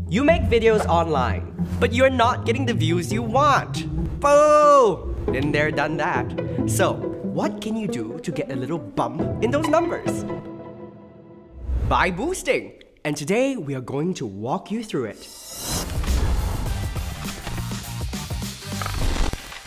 You make videos online, but you're not getting the views you want. Boo! Been there, done that. So, what can you do to get a little bump in those numbers? By boosting. And today, we are going to walk you through it.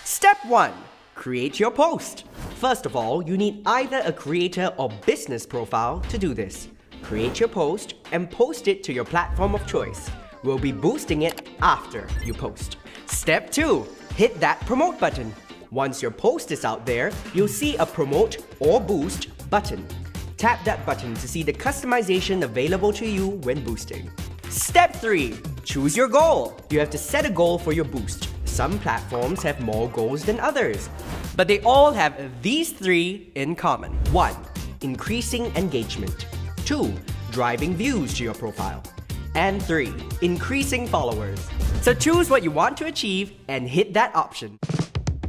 Step 1. Create your post. First of all, you need either a creator or business profile to do this. Create your post and post it to your platform of choice. We'll be boosting it after you post. Step 2. Hit that promote button. Once your post is out there, you'll see a promote or boost button. Tap that button to see the customization available to you when boosting. Step 3. Choose your goal. You have to set a goal for your boost. Some platforms have more goals than others, but they all have these 3 in common. 1. Increasing engagement. 2. Driving views to your profile. And 3. Increasing followers. So choose what you want to achieve and hit that option.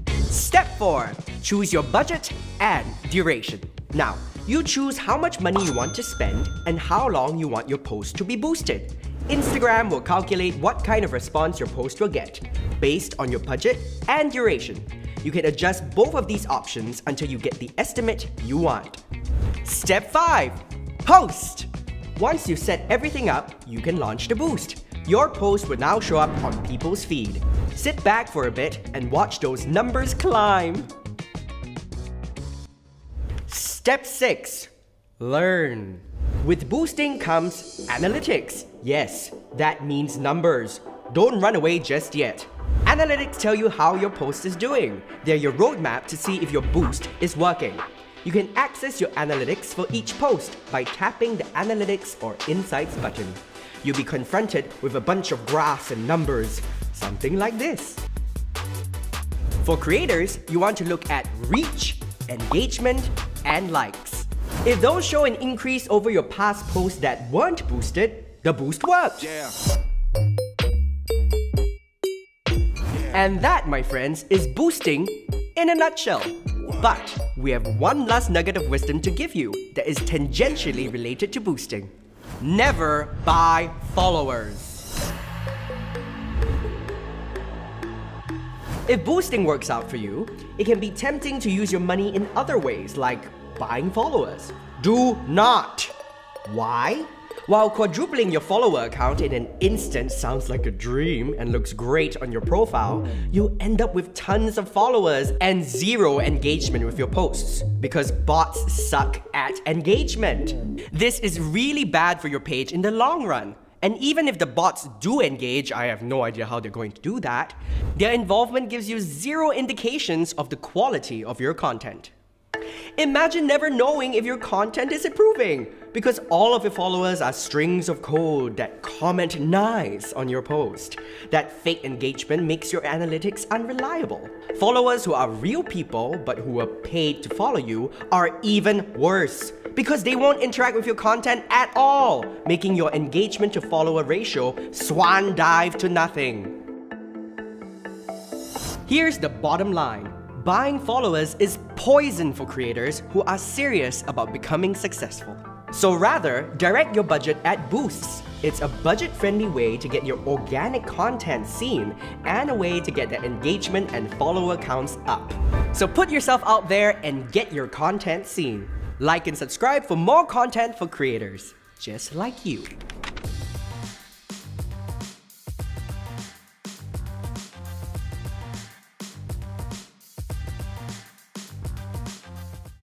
Step 4. Choose your budget and duration. Now, you choose how much money you want to spend and how long you want your post to be boosted. Instagram will calculate what kind of response your post will get, based on your budget and duration. You can adjust both of these options until you get the estimate you want. Step 5. Post! Once you set everything up, you can launch the boost. Your post will now show up on people's feed. Sit back for a bit and watch those numbers climb. Step 6. Learn. With boosting comes analytics. Yes, that means numbers. Don't run away just yet. Analytics tell you how your post is doing. They're your roadmap to see if your boost is working. You can access your analytics for each post by tapping the Analytics or Insights button. You'll be confronted with a bunch of graphs and numbers, something like this. For creators, you want to look at reach, engagement, and likes. If those show an increase over your past posts that weren't boosted, the boost worked. Yeah. And that, my friends, is boosting in a nutshell. But we have one last nugget of wisdom to give you that is tangentially related to boosting. Never buy followers. If boosting works out for you, it can be tempting to use your money in other ways, like buying followers. Do not! Why? While quadrupling your follower account in an instant sounds like a dream and looks great on your profile, you'll end up with tons of followers and zero engagement with your posts, because bots suck at engagement. This is really bad for your page in the long run. And even if the bots do engage, I have no idea how they're going to do that, their involvement gives you zero indications of the quality of your content. Imagine never knowing if your content is improving, because all of your followers are strings of code that comment nice on your post. That fake engagement makes your analytics unreliable. Followers who are real people but who are paid to follow you are even worse, because they won't interact with your content at all, making your engagement to follower ratio swan dive to nothing. Here's the bottom line. Buying followers is poison for creators who are serious about becoming successful. So rather, direct your budget at boosts. It's a budget-friendly way to get your organic content seen and a way to get the engagement and follower counts up. So put yourself out there and get your content seen. Like and subscribe for more content for creators just like you.